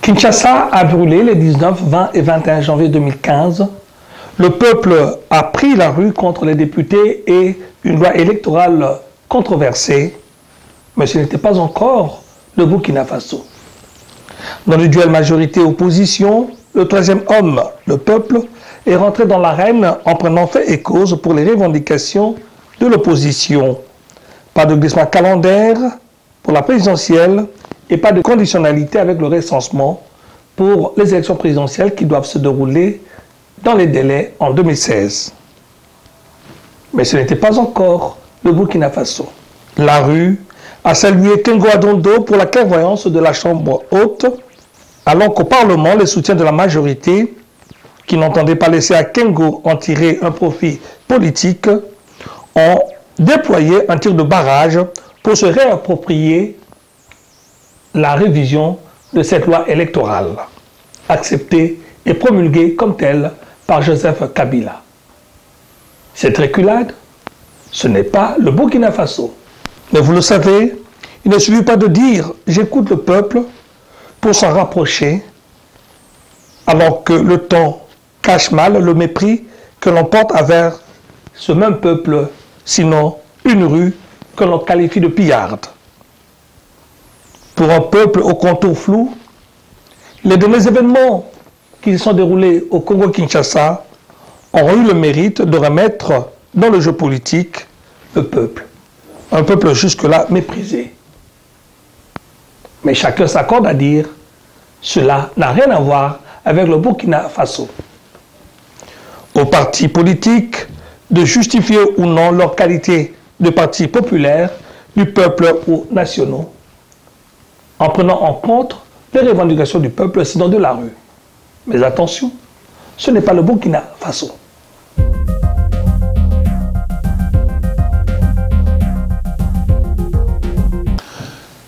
Kinshasa a brûlé les 19, 20 et 21 janvier 2015. Le peuple a pris la rue contre les députés et une loi électorale controversée, mais ce n'était pas encore le Burkina Faso. Dans le duel majorité-opposition, le troisième homme, le peuple, est rentré dans l'arène en prenant fait et cause pour les revendications de l'opposition. Pas de glissement calendaire pour la présidentielle et pas de conditionnalité avec le recensement pour les élections présidentielles qui doivent se dérouler dans les délais en 2016. Mais ce n'était pas encore le Burkina Faso. La rue a salué Kengo Adondo pour la clairvoyance de la Chambre haute, alors qu'au Parlement, les soutiens de la majorité, qui n'entendaient pas laisser à Kengo en tirer un profit politique, ont déployé un tir de barrage pour se réapproprier la révision de cette loi électorale, acceptée et promulguée comme telle par Joseph Kabila. Cette reculade, ce n'est pas le Burkina Faso. Mais vous le savez, il ne suffit pas de dire « j'écoute le peuple » pour s'en rapprocher, alors que le temps cache mal le mépris que l'on porte envers ce même peuple, sinon une rue que l'on qualifie de pillarde. Pour un peuple au contour flou, les derniers événements qui se sont déroulés au Congo-Kinshasa auront eu le mérite de remettre dans le jeu politique le peuple. Un peuple jusque-là méprisé. Mais chacun s'accorde à dire cela n'a rien à voir avec le Burkina Faso. Aux partis politiques de justifier ou non leur qualité de parti populaire, du peuple ou nationaux, en prenant en compte les revendications du peuple sinon de la rue. Mais attention, ce n'est pas le Burkina Faso.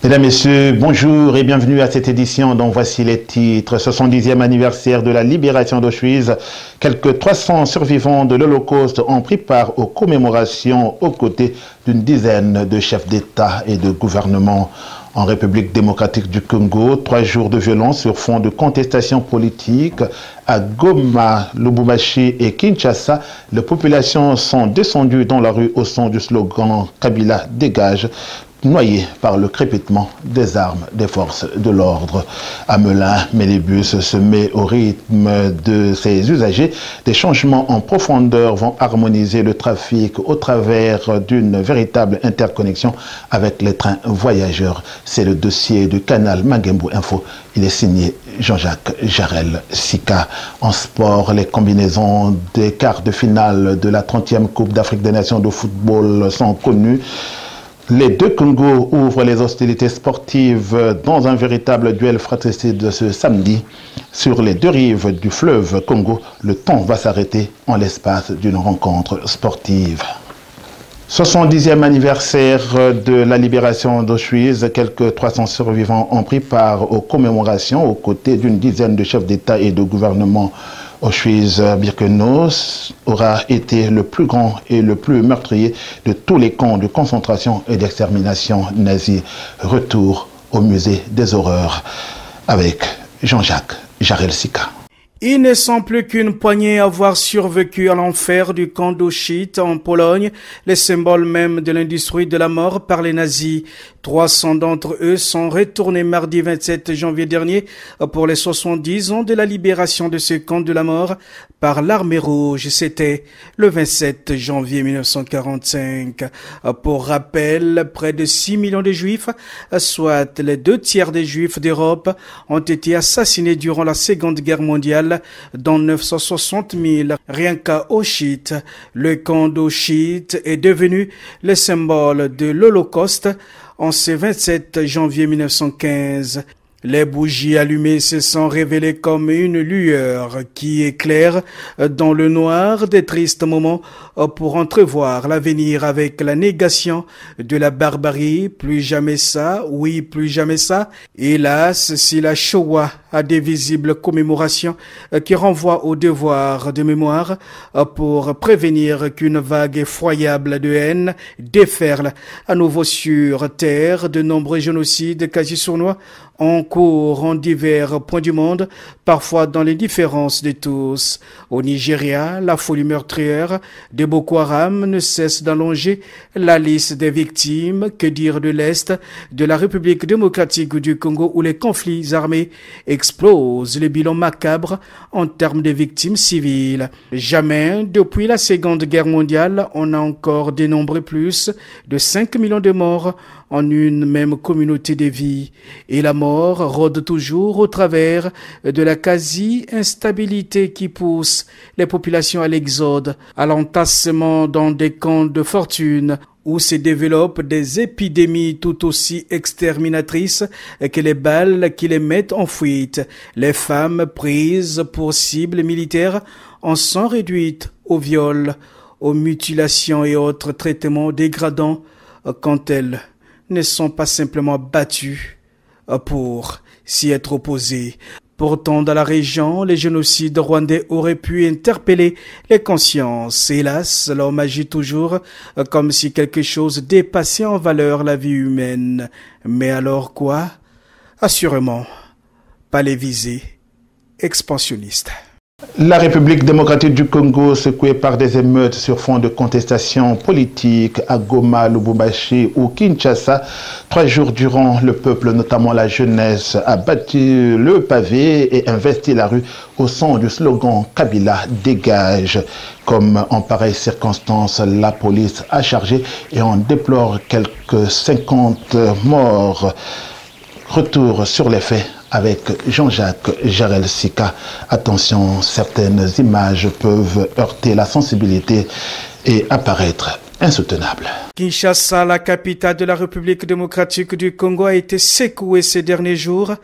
Mesdames, Messieurs, bonjour et bienvenue à cette édition dont voici les titres. 70e anniversaire de la libération d'Auschwitz. Quelques 300 survivants de l'Holocauste ont pris part aux commémorations aux côtés d'une dizaine de chefs d'État et de gouvernement. En République démocratique du Congo, 3 jours de violence sur fond de contestation politique. À Goma, Lubumbashi et Kinshasa, les populations sont descendues dans la rue au son du slogan « Kabila dégage », noyés par le crépitement des armes des forces de l'ordre. À Melun, Mélébus se met au rythme de ses usagers. Des changements en profondeur vont harmoniser le trafic au travers d'une véritable interconnexion avec les trains voyageurs. C'est le dossier du canal Mangembu Info. Il est signé Jean-Jacques Jarel Sika. En sport, les combinaisons des quarts de finale de la 30e Coupe d'Afrique des Nations de football sont connues. Les deux Congos ouvrent les hostilités sportives dans un véritable duel fratricide ce samedi. Sur les deux rives du fleuve Congo, le temps va s'arrêter en l'espace d'une rencontre sportive. 70e anniversaire de la libération d'Auschwitz, quelques 300 survivants ont pris part aux commémorations aux côtés d'une dizaine de chefs d'État et de gouvernement. Auschwitz-Birkenau aura été le plus grand et le plus meurtrier de tous les camps de concentration et d'extermination nazis. Retour au musée des horreurs avec Jean-Jacques Jarel Sika. Ils ne sont plus qu'une poignée à avoir survécu à l'enfer du camp d'Auschwitz en Pologne, les symboles même de l'industrie de la mort par les nazis. 300 d'entre eux sont retournés mardi 27 janvier dernier pour les 70 ans de la libération de ce camp de la mort par l'armée rouge. C'était le 27 janvier 1945. Pour rappel, près de 6 millions de juifs, soit les 2/3 des juifs d'Europe, ont été assassinés durant la Seconde Guerre mondiale, dont 960 000 rien qu'à Auschwitz. Le camp d'Auschwitz est devenu le symbole de l'Holocauste en ce 27 janvier 1915. Les bougies allumées se sont révélées comme une lueur qui éclaire dans le noir des tristes moments pour entrevoir l'avenir avec la négation de la barbarie. Plus jamais ça, oui, plus jamais ça. Hélas, si la Shoah a des visibles commémorations qui renvoient au devoir de mémoire pour prévenir qu'une vague effroyable de haine déferle à nouveau sur terre, de nombreux génocides quasi sournois en cours en divers points du monde, parfois dans l'indifférence de tous. Au Nigeria, la folie meurtrière de Boko Haram ne cesse d'allonger la liste des victimes. Que dire de l'Est de la République démocratique du Congo où les conflits armés explosent les bilans macabres en termes de victimes civiles. Jamais, depuis la Seconde Guerre mondiale, on a encore dénombré plus de 5 millions de morts en une même communauté de vie. Et la mort rôde toujours au travers de la quasi-instabilité qui pousse les populations à l'exode, à l'entassement dans des camps de fortune, où se développent des épidémies tout aussi exterminatrices que les balles qui les mettent en fuite. Les femmes prises pour cibles militaires en sont réduites au viol, aux mutilations et autres traitements dégradants quand elles ne sont pas simplement battues pour s'y être opposées. Pourtant, dans la région, les génocides rwandais auraient pu interpeller les consciences. Hélas, l'homme agit toujours comme si quelque chose dépassait en valeur la vie humaine. Mais alors quoi? Assurément, pas les visées expansionnistes. La République démocratique du Congo, secouée par des émeutes sur fond de contestation politique à Goma, Lubumbashi ou Kinshasa, 3 jours durant, le peuple, notamment la jeunesse, a battu le pavé et investi la rue au son du slogan « Kabila dégage ». Comme en pareille circonstance, la police a chargé et on déplore quelques 50 morts. Retour sur les faits avec Jean-Jacques Jarel Sika. Attention, certaines images peuvent heurter la sensibilité et apparaître insoutenables. Kinshasa, la capitale de la République démocratique du Congo, a été secouée ces derniers jours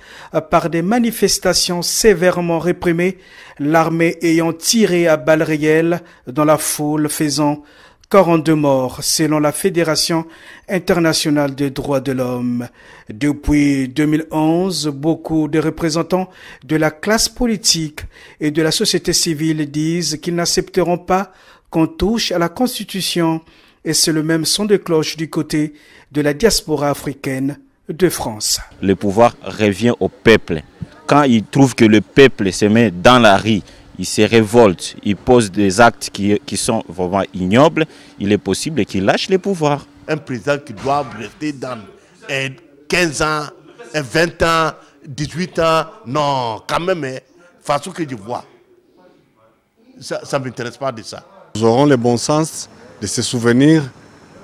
par des manifestations sévèrement réprimées, l'armée ayant tiré à balles réelles dans la foule, faisant 42 morts selon la Fédération internationale des droits de l'homme. Depuis 2011, beaucoup de représentants de la classe politique et de la société civile disent qu'ils n'accepteront pas qu'on touche à la Constitution, et c'est le même son de cloche du côté de la diaspora africaine de France. Le pouvoir revient au peuple. Quand ils trouvent que le peuple se met dans la rue, il se révolte, il pose des actes qui sont vraiment ignobles, il est possible qu'il lâche le pouvoir. Un président qui doit rester dans 15 ans, 20 ans, 18 ans, non, quand même, façon que je vois. Ça ne m'intéresse pas de ça. Nous aurons le bon sens de se souvenir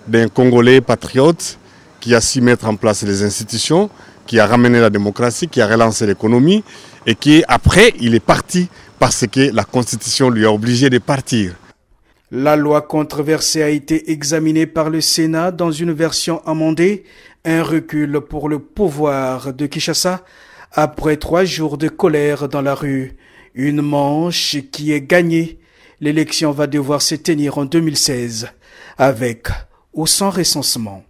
d'un Congolais patriote qui a su mettre en place les institutions, qui a ramené la démocratie, qui a relancé l'économie et qui, après, il est parti parce que la Constitution lui a obligé de partir. La loi controversée a été examinée par le Sénat dans une version amendée, un recul pour le pouvoir de Kinshasa après 3 jours de colère dans la rue. Une manche qui est gagnée. L'élection va devoir se tenir en 2016, avec ou sans recensement.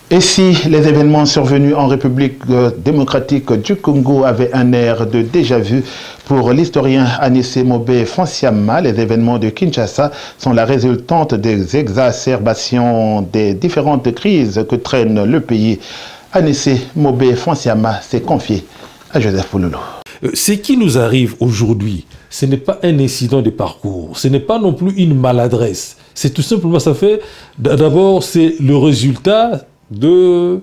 Et si les événements survenus en République démocratique du Congo avaient un air de déjà-vu, pour l'historien Anissé Mobé Fonciama, les événements de Kinshasa sont la résultante des exacerbations des différentes crises que traîne le pays. Anissé Mobé Fonciama s'est confié à Joseph Pouloulou. Ce qui nous arrive aujourd'hui, ce n'est pas un incident de parcours, ce n'est pas non plus une maladresse. C'est tout simplement, ça fait, d'abord, c'est le résultat de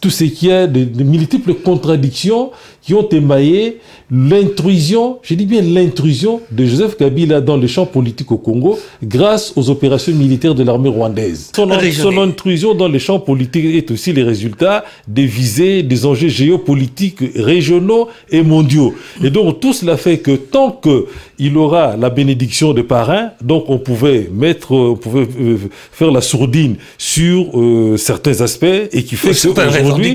tout ce qui est de multiples contradictions qui ont émaillé l'intrusion, je dis bien l'intrusion de Joseph Kabila dans le champ politique au Congo grâce aux opérations militaires de l'armée rwandaise. Son intrusion dans le champ politique est aussi le résultat des visées, des enjeux géopolitiques régionaux et mondiaux. Et donc tout cela fait que tant qu'il aura la bénédiction de parrain, donc on pouvait faire la sourdine sur certains aspects et qui fait qu'aujourd'hui,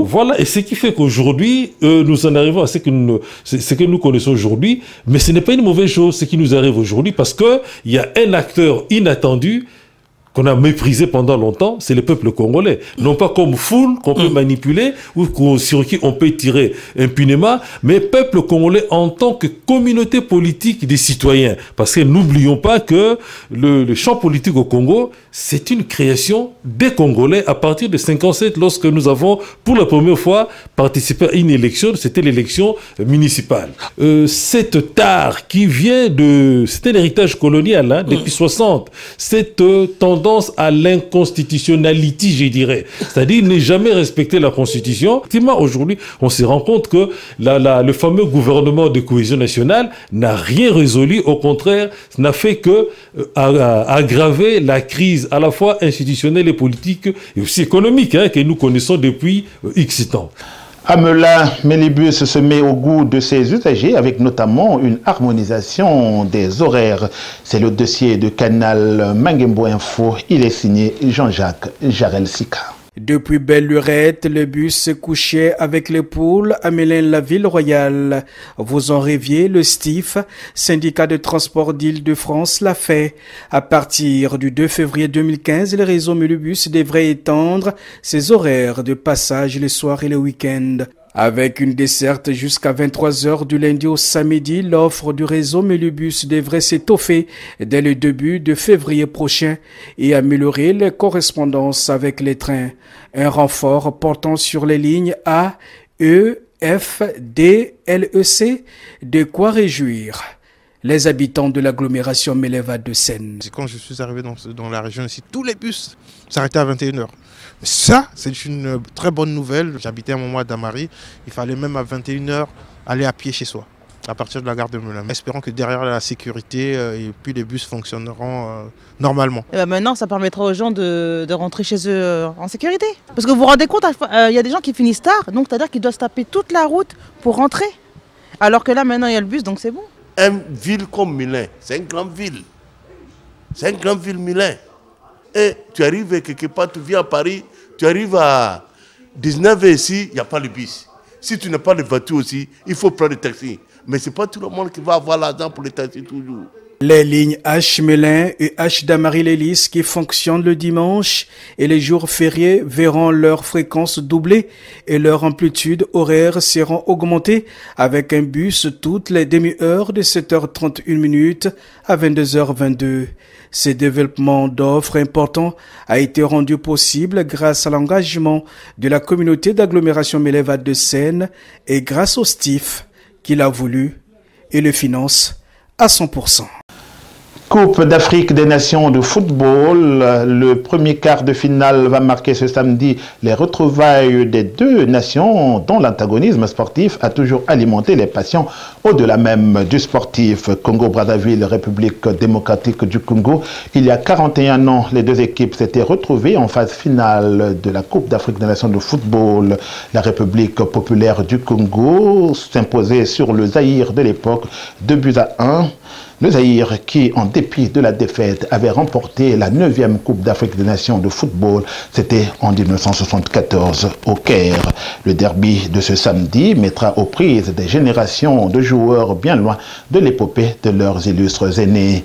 voilà, et ce qui fait qu'aujourd'hui nous en arrivons à ce que nous connaissons aujourd'hui, mais ce n'est pas une mauvaise chose ce qui nous arrive aujourd'hui parce que il y a un acteur inattendu qu'on a méprisé pendant longtemps, c'est le peuple congolais. Non pas comme foule qu'on peut manipuler ou sur qui on peut tirer impunément, mais peuple congolais en tant que communauté politique des citoyens. Parce que n'oublions pas que le champ politique au Congo, c'est une création des Congolais à partir de 57, lorsque nous avons pour la première fois participé à une élection, c'était l'élection municipale. Cette tare qui vient de... C'était l'héritage colonial, hein, depuis 60. Cette tendance à l'inconstitutionnalité, je dirais. C'est-à-dire ne jamais respecter la Constitution. Effectivement, aujourd'hui, on se rend compte que le fameux gouvernement de cohésion nationale n'a rien résolu. Au contraire, n'a fait que aggraver la crise à la fois institutionnelle et politique et aussi économique, hein, que nous connaissons depuis X temps. Amela Melibus se met au goût de ses usagers avec notamment une harmonisation des horaires. C'est le dossier de Canal Mangembo Info. Il est signé Jean-Jacques Jarel Sika. Depuis Belle-Lurette, le bus se couchait avec les poules à Mélène-la-Ville-Royale. Vous en rêviez, le STIF, syndicat de transport d'Île-de-France, l'a fait. À partir du 2 février 2015, le réseau Mulubus devrait étendre ses horaires de passage les soirs et les week-ends. Avec une desserte jusqu'à 23h du lundi au samedi, l'offre du réseau Mulubus devrait s'étoffer dès le début de février prochain et améliorer les correspondances avec les trains. Un renfort portant sur les lignes A, E, F, D, L, E, C, de quoi réjouir les habitants de l'agglomération Méléva de Seine. Quand je suis arrivé dans la région ici, tous les bus s'arrêtaient à 21h. Ça, c'est une très bonne nouvelle. J'habitais un moment à Damari, il fallait même à 21h aller à pied chez soi, à partir de la gare de Melun. Espérons que derrière la sécurité, et puis les bus fonctionneront normalement. Et ben maintenant, ça permettra aux gens de rentrer chez eux en sécurité. Parce que vous vous rendez compte, il y a des gens qui finissent tard, donc c'est-à-dire qu'ils doivent se taper toute la route pour rentrer. Alors que là, maintenant, il y a le bus, donc c'est bon. Une ville comme Milan, c'est une grande ville. C'est une grande ville, Milan. Et tu arrives quelque part, tu viens à Paris, tu arrives à 19h ici, il n'y a pas de bus. Si tu n'as pas de voiture aussi, il faut prendre le taxi. Mais ce n'est pas tout le monde qui va avoir l'argent pour le taxi toujours. Les lignes H Mélin et H Damary-Lélis qui fonctionnent le dimanche et les jours fériés verront leur fréquence doublée et leur amplitude horaire seront augmentées avec un bus toutes les demi-heures de 7h31 à 22h22. Ce développement d'offres importants a été rendu possible grâce à l'engagement de la communauté d'agglomération Méléva de Seine et grâce au STIF qui l'a voulu et le finance à 100%. Coupe d'Afrique des Nations de football, le premier quart de finale va marquer ce samedi les retrouvailles des deux nations dont l'antagonisme sportif a toujours alimenté les passions au-delà même du sportif. Congo-Brazzaville, République démocratique du Congo. Il y a 41 ans, les deux équipes s'étaient retrouvées en phase finale de la Coupe d'Afrique des Nations de football. La République populaire du Congo s'imposait sur le Zaïre de l'époque 2-1. Le Zaïre qui, en dépit de la défaite, avait remporté la 9e Coupe d'Afrique des Nations de football, c'était en 1974 au Caire. Le derby de ce samedi mettra aux prises des générations de joueurs bien loin de l'épopée de leurs illustres aînés.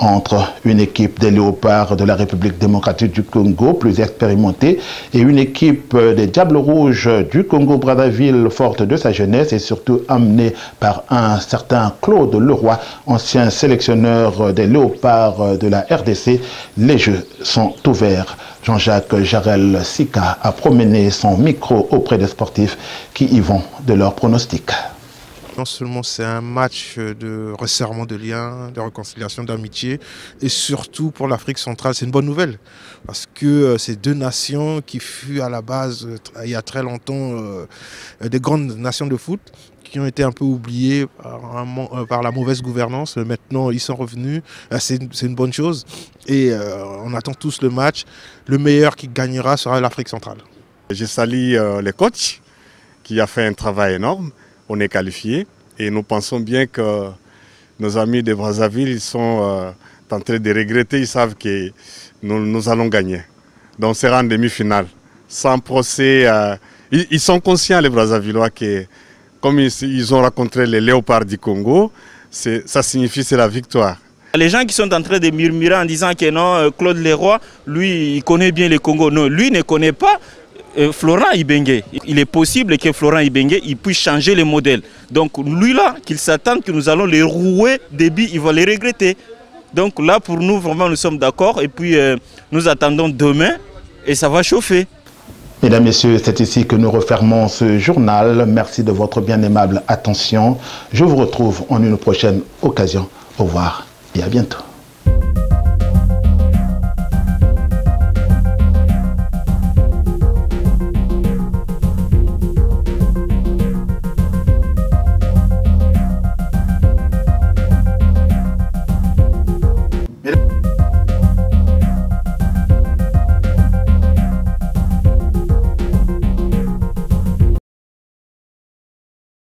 Entre une équipe des Léopards de la République démocratique du Congo, plus expérimentée, et une équipe des Diables Rouges du Congo-Brazzaville, forte de sa jeunesse et surtout amenée par un certain Claude Leroy, ancien sélectionneur des Léopards de la RDC, les jeux sont ouverts. Jean-Jacques Jarel Sika a promené son micro auprès des sportifs qui y vont de leurs pronostics. Non seulement c'est un match de resserrement de liens, de réconciliation, d'amitié, et surtout pour l'Afrique centrale, c'est une bonne nouvelle. Parce que ces deux nations qui furent à la base, il y a très longtemps, des grandes nations de foot, qui ont été un peu oubliées par la mauvaise gouvernance. Maintenant, ils sont revenus. C'est une bonne chose. Et on attend tous le match. Le meilleur qui gagnera sera l'Afrique centrale. Je salue les coachs qui ont fait un travail énorme. On est qualifiés et nous pensons bien que nos amis de Brazzaville ils sont en train de regretter, ils savent que nous allons gagner. Donc on sera en demi-finale. Sans procès, ils sont conscients les Brazzavillois que comme ils ont rencontré les Léopards du Congo, ça signifie c'est la victoire. Les gens qui sont en train de murmurer en disant que non, Claude Leroy, lui, il connaît bien le Congo. Non, lui ne connaît pas Florent Ibenge. Il est possible que Florent Ibenge il puisse changer le modèle. Donc lui là, qu'il s'attende que nous allons les rouer débit, il va les regretter. Donc là pour nous vraiment nous sommes d'accord et puis nous attendons demain et ça va chauffer. Mesdames, Messieurs, c'est ici que nous refermons ce journal. Merci de votre bien aimable attention. Je vous retrouve en une prochaine occasion. Au revoir et à bientôt.